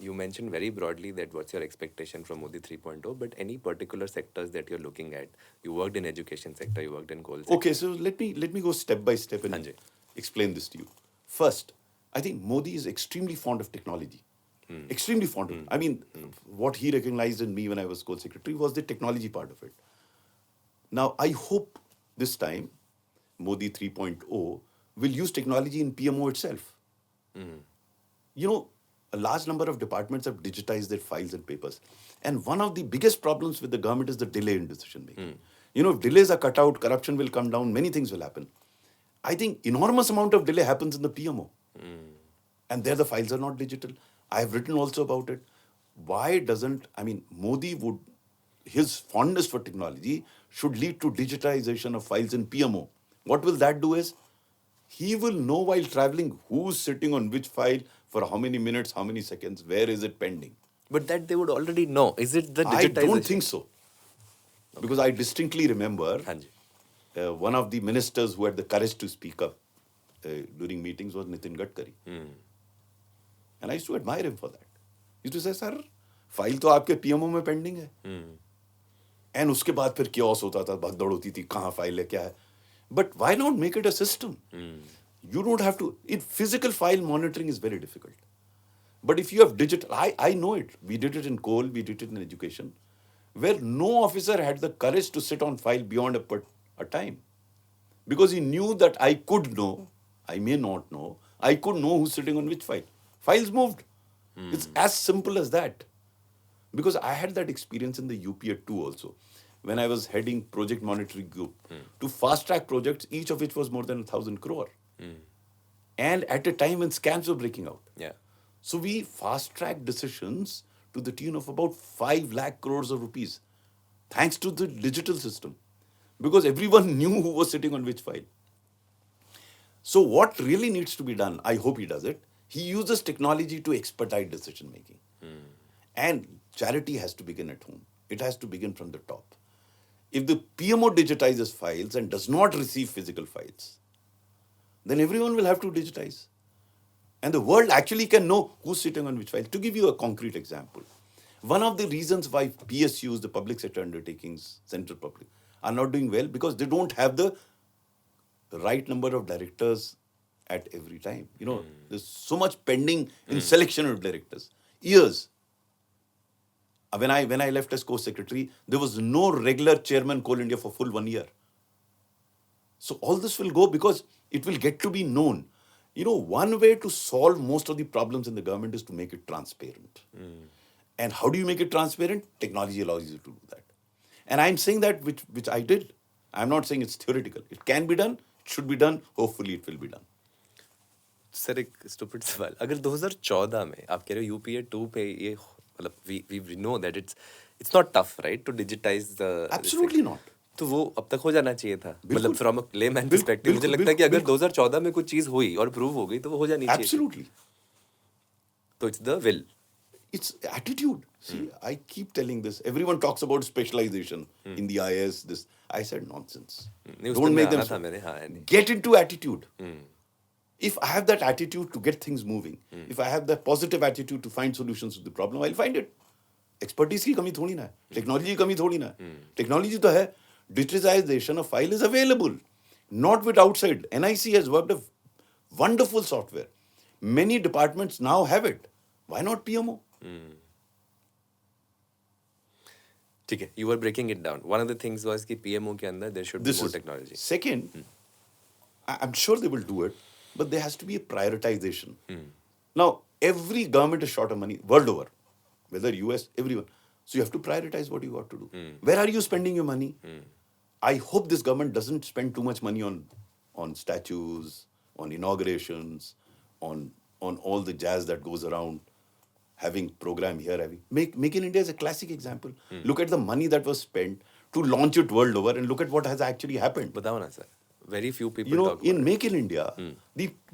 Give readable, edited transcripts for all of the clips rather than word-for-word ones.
you mentioned very broadly that what's your expectation from Modi 3.0, but any particular sectors that you're looking at? You worked in education sector, you worked in coal sector. Okay, so let me go step by step and Hanji. explain this to you. First, I think Modi is extremely fond of technology. Extremely fond of. I mean, what he recognized in me when I was coal secretary was the technology part of it. Now, I hope this time Modi 3.0 will use technology in PMO itself. You know, a large number of departments have digitized their files and papers. And one of the biggest problems with the government is the delay in decision making. You know, if delays are cut out, corruption will come down, many things will happen. I think enormous amount of delay happens in the PMO. And there the files are not digital. I have written also about it. Why doesn't, I mean, Modi would, his fondness for technology should lead to digitization of files in PMO. What will that do is, he will know while traveling who's sitting on which file for how many minutes, how many seconds, where is it pending. But that they would already know. Is it the I digitization? don't think so. Because I distinctly remember Hanji. one of the ministers who had the courage to speak up during meetings was Nitin Gadkari. And I used to admire him for that. He used to say, sir, file तो आपके PMO में pending है. And उसके बाद फिर chaos होता था, भगदड़ होती थी, कहाँ file है, क्या है. But why not make it a system? You don't have to, physical file monitoring is very difficult. But if you have digital, I know it. We did it in coal, we did it in education, where no officer had the courage to sit on file beyond a time. Because he knew that I could know, I may not know, I could know who's sitting on which file. Files moved. It's as simple as that. Because I had that experience in the UPA too also. When I was heading project monitoring group to fast track projects, each of which was more than 1,000 crore. And at a time when scams were breaking out. Yeah. So we fast tracked decisions to the tune of about 5 lakh crores of rupees. Thanks to the digital system. Because everyone knew who was sitting on which file. So what really needs to be done, I hope he does it, he uses technology to expedite decision making. And charity has to begin at home. It has to begin from the top. If the PMO digitizes files and does not receive physical files, then everyone will have to digitize. And the world actually can know who's sitting on which file. To give you a concrete example, one of the reasons why PSUs, the public sector undertakings, central public, are not doing well because they don't have the right number of directors at every time. You know, there's so much pending in selection of directors. Years. When I left as co-secretary, there was no regular chairman Coal India for full 1 year. So all this will go because it will get to be known. You know, one way to solve most of the problems in the government is to make it transparent. And how do you make it transparent? Technology allows you to do that. And I'm saying that which I did. I'm not saying it's theoretical. It can be done, it should be done, hopefully it will be done. Sir एक stupid सवाल, अगर 2014 में आप कह रहे हो UPA 2 पे ये मतलब we know that it's not tough right to digitize the Absolutely not. तो वो अब तक हो जाना चाहिए था, मतलब बिल्कुल। फ्रॉम अ लेमैन पर्सपेक्टिव मुझे लगता है कि अगर बिल्कुल। 2014 में कुछ चीज हुई और प्रूव हो गई तो वो हो जानी चाहिए थी। Absolutely. तो it's the will. It's attitude. See, I keep telling this. Everyone talks about specialization in the IS. This I said nonsense. नहीं, उस Don't दिन make में them. आना था मैंने, हाँ नहीं। Get into attitude. If I have that attitude to get things moving, if I have that positive attitude to find solutions to the problem, I'll find it. Expertise की कमी थोड़ी ना है, technology की कमी थोड़ी ना है. Technology तो है. Digitization of file is available, not with outside. NIC has worked a wonderful software. Many departments now have it. Why not PMO? ठीक है, you were breaking it down. One of the things was कि PMO के अंदर there should be This more is technology. second. I'm sure they will do it, but there has to be a prioritization. Now, every government is short of money world over, whether US, everyone. So you have to prioritize what you got to do. Where are you spending your money? I hope this government doesn't spend too much money on statues, on inaugurations, on all the jazz that goes around. Having program here, Make in India is a classic example. Look at the money that was spent to launch it world over, and look at what has actually happened. बताओ ना sir, very few people You know, talk about in it. Make in India,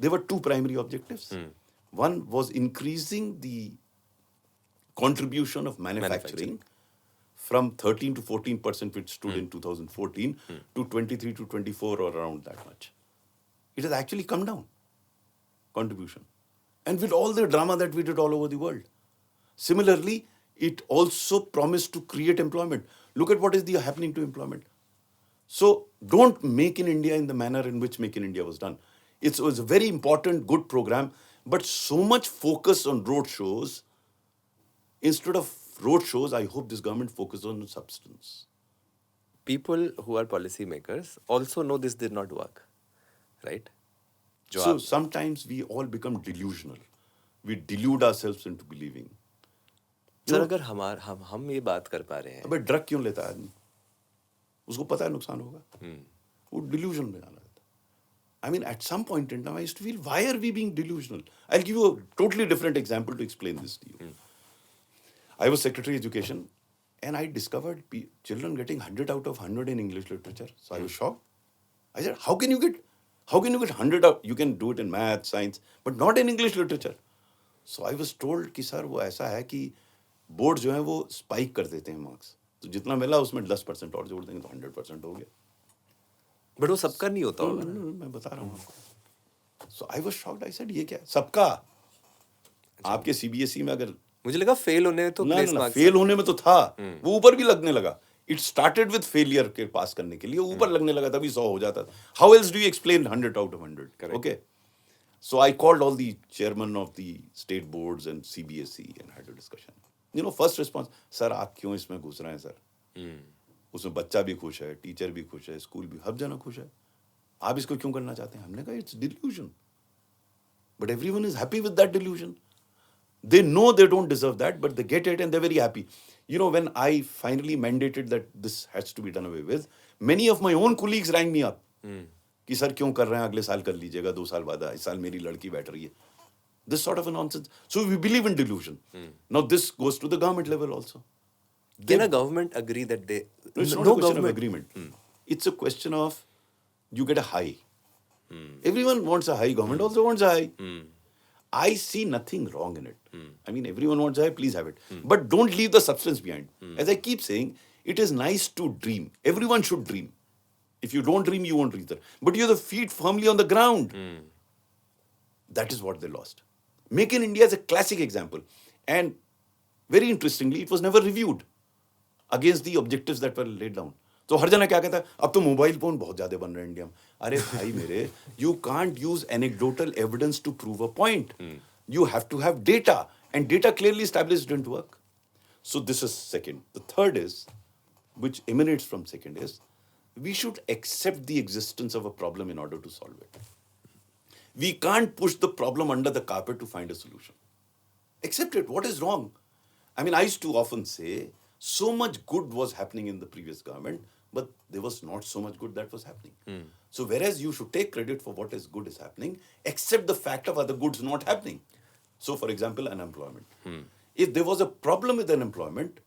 there were two primary objectives. One was increasing the contribution of manufacturing from 13 to 14%, which stood in 2014, to 23 to 24 or around that much. It has actually come down, contribution. And with all the drama that we did all over the world. Similarly, it also promised to create employment. Look at what is happening to employment. So don't make in India in the manner in which Make in India was done. It was a very important, good program, but so much focus on road shows. Instead of road shows, I hope this government focuses on substance. People who are policy makers also know this did not work, right? जो So आप sometimes we all become delusional. We delude ourselves into believing. Sir अगर हम ये बात कर पा रहे हैं अबे ड्रग क्यों लेता है आदमी? उसको पता है नुकसान होगा, वो डिल्यूजन में जाना रहता है. I mean, at some point in time, I used to feel, why are we being delusional? I'll give you a totally different example to explain this to you. I was Secretary of Education, and I discovered children getting 100 out of 100 in English literature. So I was shocked. I said, how can you get 100 out? You can do it in math, science, but not in English literature. So I was told कि sir वो ऐसा है कि board जो है वो spike कर देते हैं मार्क्स. तो जितना मिला उसमें 10% और जोड़ देंगे तो 100% हो गया. बट वो सबका नहीं होता होगा. मैं बता रहा हूँ आपको. So I was shocked. I said ये क्या है? सबका. आपके CBSE में अगर मुझे लगा फेल होने में तो प्लेस ना मार्क्स फेल होने में तो था, वो ऊपर भी लगने लगा. इट स्टार्टेड विद फेलियर के पास करने के लिए ऊपर लगने लगा, तभी 100 हो जाता. How else do you explain 100 out of 100? Okay. So I called all the chairman of the state boards and CBSE and had a discussion. You know, first response, sir आप क्यों इसमें घुस रहे हैं सर? उसमें बच्चा भी खुश है, टीचर भी खुश है, स्कूल भी, हर जना खुश है. आप इसको क्यों करना चाहते हैं? हमने कहा it's delusion. But everyone is happy with that delusion. They know they don't deserve that, but they get it and they're very happy. You know, when I finally mandated that this has to be done away with, many of my own colleagues rang me up. कि sir क्यों कर रहे हैं, अगले साल कर लीजिएगा, 2 साल बाद, इस साल मेरी लड़की बैठ रही है. This sort of a nonsense. So we believe in delusion. Now this goes to the government level also. Can a government agree that they It's not a question of agreement. It's a question of you get a high. Everyone wants a high. Government also wants a high. I see nothing wrong in it. I mean, everyone wants a high, please have it. But don't leave the substance behind. As I keep saying, it is nice to dream. Everyone should dream. If you don't dream, you won't reach there. But you have the feet firmly on the ground. That is what they lost. Make in India is a classic example. And very interestingly, it was never reviewed against the objectives that were laid down. तो हर जना क्या कहता है, अब तो mobile phone बहुत ज्यादा बन रहे हैं इंडिया में. अरे भाई मेरे, you can't use anecdotal evidence to prove a point. You have to have data, and data clearly established didn't work. So this is second. The third is, which emanates from second, is we should accept the existence of a problem in order to solve it. We can't push the problem under the carpet to find a solution. Accept it. What is wrong? I mean, I used to often say, so much good was happening in the previous government, but there was not so much good that was happening. So whereas you should take credit for what is good is happening, accept the fact of other goods not happening. So for example, unemployment. If there was a problem with unemployment,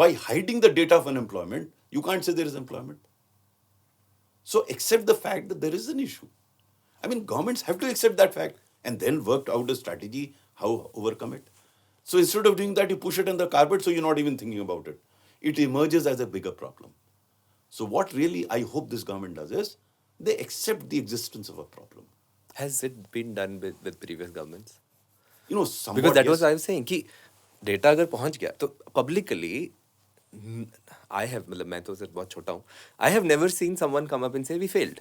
by hiding the data of unemployment, you can't say there is employment. So accept the fact that there is an issue. I mean, governments have to accept that fact and then work out a strategy how to overcome it. So instead of doing that, you push it on the carpet, so you're not even thinking about it. It emerges as a bigger problem. So what really I hope this government does is, they accept the existence of a problem. Has it been done with previous governments? You know, somewhat, Because that yes. was I was saying कि data अगर पहुंच गया तो publicly I have मतलब मैं तो सिर्फ बहुत छोटा हूँ. I have never seen someone come up and say we failed.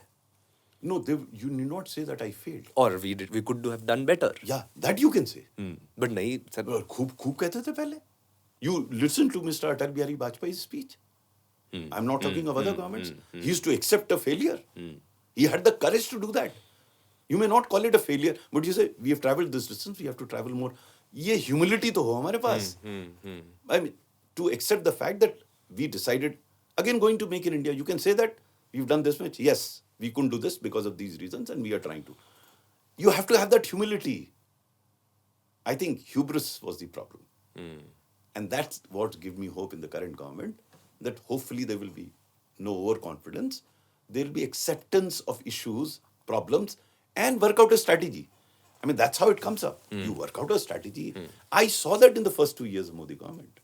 No, you need not say that I failed. Or we could have done better. Yeah, that you can say. But नहीं sir. खूब कहते थे पहले. You listen to Mr. Atal Bihari Vajpayee's speech. I'm not talking of other governments. He used to accept a failure. He had the courage to do that. You may not call it a failure, but you say, we have traveled this distance, we have to travel more. ये humility तो हो हमारे पास. I mean, to accept the fact that we decided, again going to Make in India, you can say that we've done this much. Yes, we couldn't do this because of these reasons and we are trying to. You have to have that humility. I think hubris was the problem. And that's what gives me hope in the current government, that hopefully there will be no overconfidence. There will be acceptance of issues, problems, and work out a strategy. I mean, that's how it comes up. You work out a strategy. I saw that in the first 2 years of Modi government.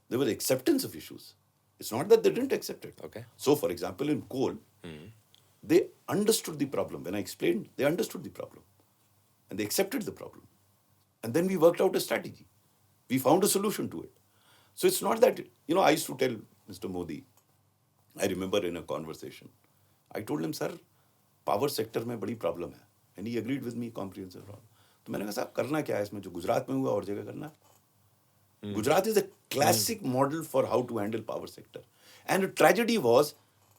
There was acceptance of issues. It's not that they didn't accept it. Okay. So, for example, in coal, they understood the problem. When I explained, they understood the problem. And they accepted the problem. And then we worked out a strategy. We found a solution to it. So it's not that, I used to tell Mr. Modi, I remember in a conversation, I told him, sir, power sector में बड़ी problem है, and he agreed with me comprehensive problem. तो मैंने कहा साहब करना क्या है इसमें, जो गुजरात में हुआ और जगह करना है. Gujarat is a classic model for how to handle power sector. And the tragedy was,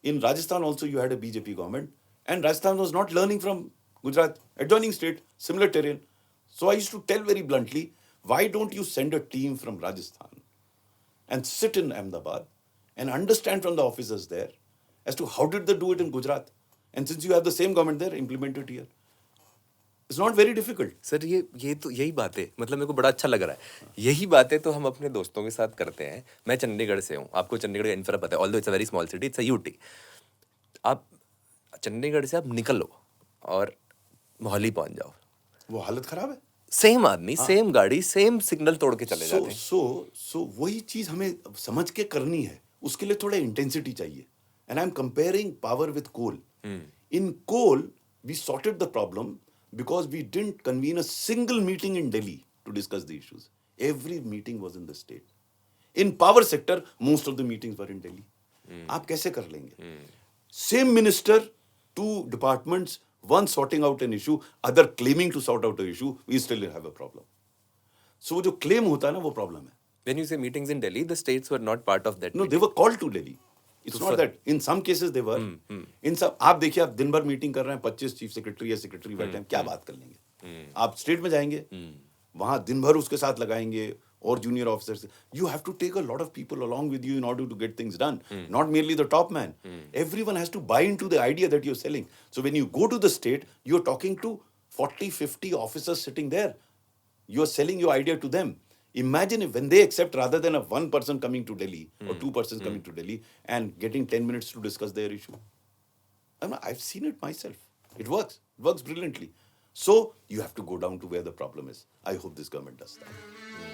in Rajasthan also you had a BJP government, and Rajasthan was not learning from Gujarat, adjoining state, similar terrain. So I used to tell very bluntly, why don't you send a team from Rajasthan and sit in Ahmedabad and understand from the officers there as to how did they do it in Gujarat? And since you have the same government there, implement it here. It's not very difficult. Sir ये तो यही बातें, मतलब मेरे को बड़ा अच्छा लग रहा है. यही बातें तो हम अपने दोस्तों के साथ करते हैं. मैं चंडीगढ़ से हूँ, आपको चंडीगढ़ का इंफ्रा पता है, although it's a very small city, it's a UT. आप चंडीगढ़ से आप निकलो और मोहाली पहुंच जाओ, वो हालत खराब है. सेम आदमी, सेम गाड़ी, सेम सिग्नल तोड़ के चले जाते हैं. सो वही चीज हमें समझ के करनी है. उसके लिए थोड़ा इंटेंसिटी चाहिए. And I am comparing power with coal. In coal we sorted the problem because we didn't convene a single meeting in Delhi to discuss the issues. Every meeting was in the state. In power sector, most of the meetings were in Delhi. आप कैसे कर लेंगे? Same minister, two departments, one sorting out an issue, other claiming to sort out an issue, we still have a problem. So जो claim होता है ना, वो problem है. When you say meetings in Delhi, the states were not part of that No, meeting. they were called to Delhi. It's not that. In some cases they were. In some, आप देखिए, आप दिन भर meeting कर रहे हैं, 25 chief secretary या secretary बैठे हैं, क्या बात कर लेंगे? आप स्टेट में जाएंगे, वहां दिन भर उसके साथ लगाएंगे और junior officers. You have to take a lot of people along with you in order to get things done. Not merely the top man. Everyone has to buy into the idea that you're selling. So when you go to the state, you're talking to 40, 50 officers sitting there. You're selling your idea to them. Imagine if when they accept, rather than a one person coming to Delhi or two persons coming to Delhi and getting 10 minutes to discuss their issue. I've seen it myself. It works. It works brilliantly. So you have to go down to where the problem is. I hope this government does that.